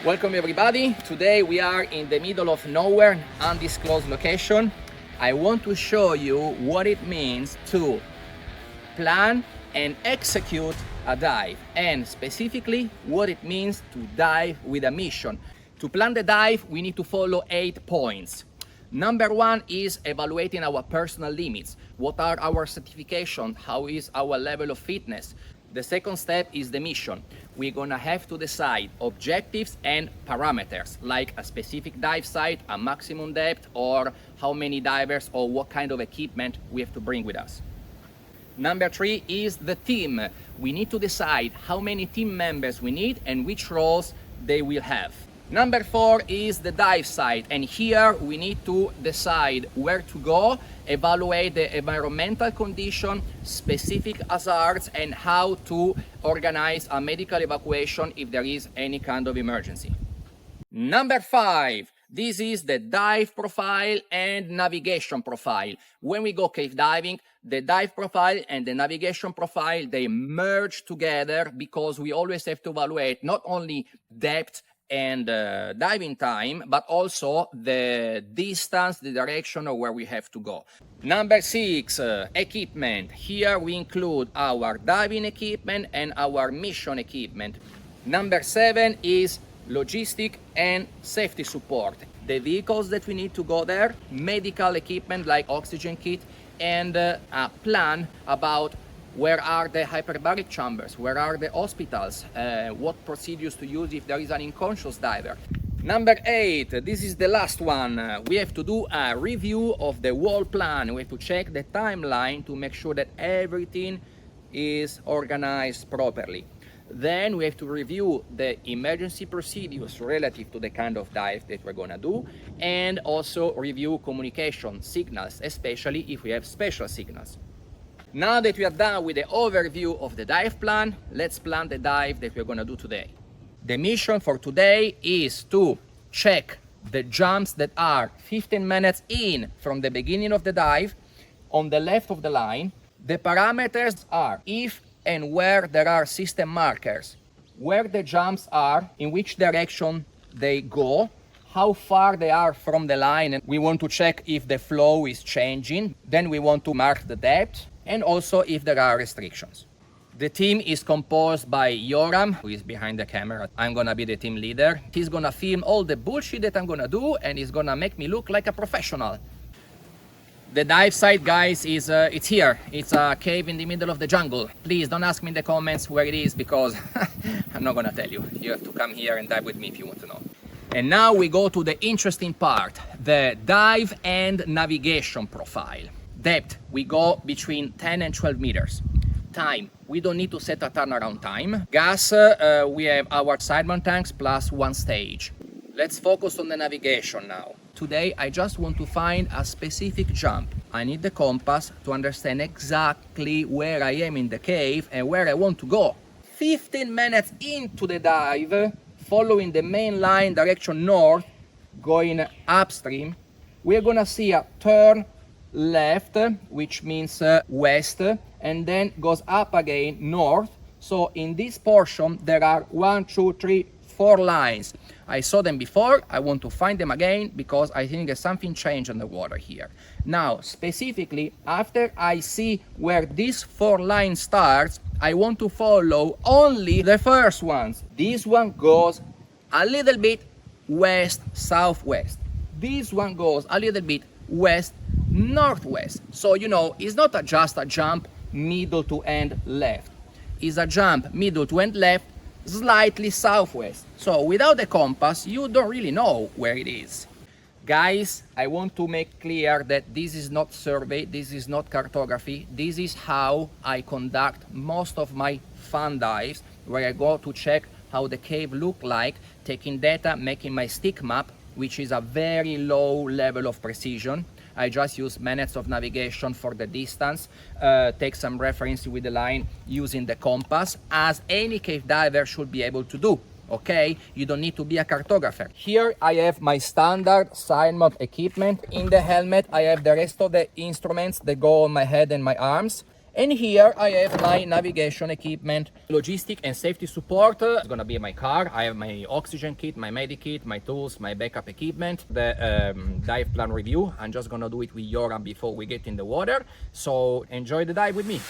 Welcome everybody. Today we are in the middle of nowhere, undisclosed location. I want to show you what it means to plan and execute a dive, and specifically what it means to dive with a mission. To plan the dive, we need to follow 8 points. Number 1 is evaluating our personal limits. What are our certifications? How is our level of fitness? The second step is the mission. We're gonna have to decide objectives and parameters, like a specific dive site, a maximum depth, or how many divers or what kind of equipment we have to bring with us. Number 3 is the team. We need to decide how many team members we need and which roles they will have. Number 4 is the dive site, and here we need to decide where to go, evaluate the environmental condition, specific hazards, and how to organize a medical evacuation if there is any kind of emergency. Number 5, this is the dive profile and navigation profile. When we go cave diving, the dive profile and the navigation profile, they merge together because we always have to evaluate not only depth and diving time, but also the distance, the direction of where we have to go. Number 6, equipment. Here we include our diving equipment and our mission equipment. Number 7 is logistic and safety support. The vehicles that we need to go there, medical equipment like oxygen kit, and a plan about where are the hyperbaric chambers, where are the hospitals, what procedures to use if there is an unconscious diver. Number 8, this is the last one. We have to do a review of the whole plan. We have to check the timeline to make sure that everything is organized properly. Then we have to review the emergency procedures relative to the kind of dive that we're gonna do, and also review communication signals, especially if we have special signals. Now that we are done with the overview of the dive plan, let's plan the dive that we're gonna do today. The mission for today is to check the jumps that are 15 minutes in from the beginning of the dive on the left of the line. The parameters are if and where there are system markers, where the jumps are, in which direction they go, how far they are from the line, and we want to check if the flow is changing. Then we want to mark the depth, and also if there are restrictions. The team is composed by Yoram, who is behind the camera. I'm gonna be the team leader. He's gonna film all the bullshit that I'm gonna do, and he's gonna make me look like a professional. The dive site, guys, is it's here. It's a cave in the middle of the jungle. Please don't ask me in the comments where it is, because I'm not gonna tell you. You have to come here and dive with me if you want to know. And now we go to the interesting part, the dive and navigation profile. Depth, we go between 10 and 12 meters. Time, we don't need to set a turnaround time. Gas, we have our Sidemount tanks plus 1 stage. Let's focus on the navigation now. Today, I just want to find a specific jump. I need the compass to understand exactly where I am in the cave and where I want to go. 15 minutes into the dive, following the main line direction north, going upstream, we're gonna see a turn left, which means west, and then goes up again north. So in this portion there are 1, 2, 3, 4 lines. I saw them before. I want to find them again because I think there's something changed on the water here. Now specifically, after I see where this 4 line starts, I want to follow only the first ones. This one goes a little bit west southwest. This one goes a little bit west northwest. So you know, it's not just a jump middle to end left. It's a jump middle to end left, slightly southwest. So without the compass, you don't really know where it is. Guys, I want to make clear that this is not survey, this is not cartography. This is how I conduct most of my fun dives, where I go to check how the cave look like, taking data, making my stick map, which is a very low level of precision. I just use minutes of navigation for the distance, take some reference with the line using the compass, as any cave diver should be able to do. Okay, you don't need to be a cartographer. Here I have my standard Sidemount equipment. In the helmet I have the rest of the instruments that go on my head and my arms, And here I have my navigation equipment, logistic and safety support. It's gonna be my car. I have my oxygen kit, my medikit, my tools, my backup equipment, the dive plan review. I'm just gonna do it with Yoram before we get in the water. So enjoy the dive with me.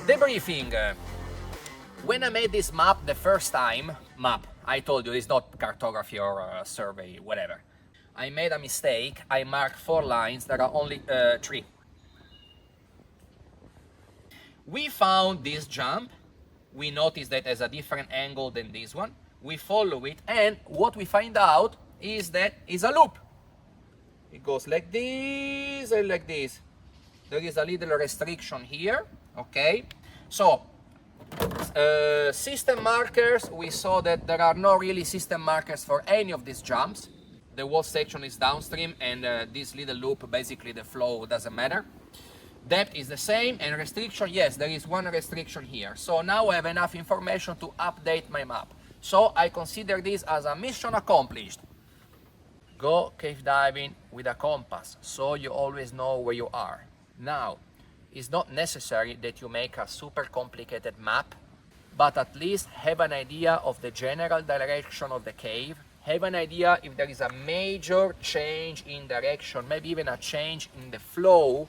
Debriefing. When I made this map the first time, I told you it's not cartography or survey, whatever. I made a mistake. I marked 4 lines. There are only 3. We found this jump. We noticed that it has a different angle than this one. We follow it, and what we find out is that it's a loop. It goes like this and like this. There is a little restriction here, okay? So, system markers, we saw that there are no really system markers for any of these jumps. The whole section is downstream, and this little loop, basically the flow doesn't matter. Depth is the same, and restriction, yes, there is one restriction here. So now I have enough information to update my map. So I consider this as a mission accomplished. Go cave diving with a compass, so you always know where you are. Now, it's not necessary that you make a super complicated map, but at least have an idea of the general direction of the cave, have an idea if there is a major change in direction, maybe even a change in the flow.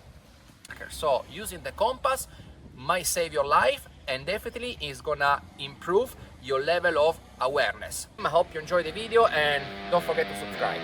So using the compass, might save your life and definitely is gonna improve your level of awareness. I hope you enjoyed the video and don't forget to subscribe.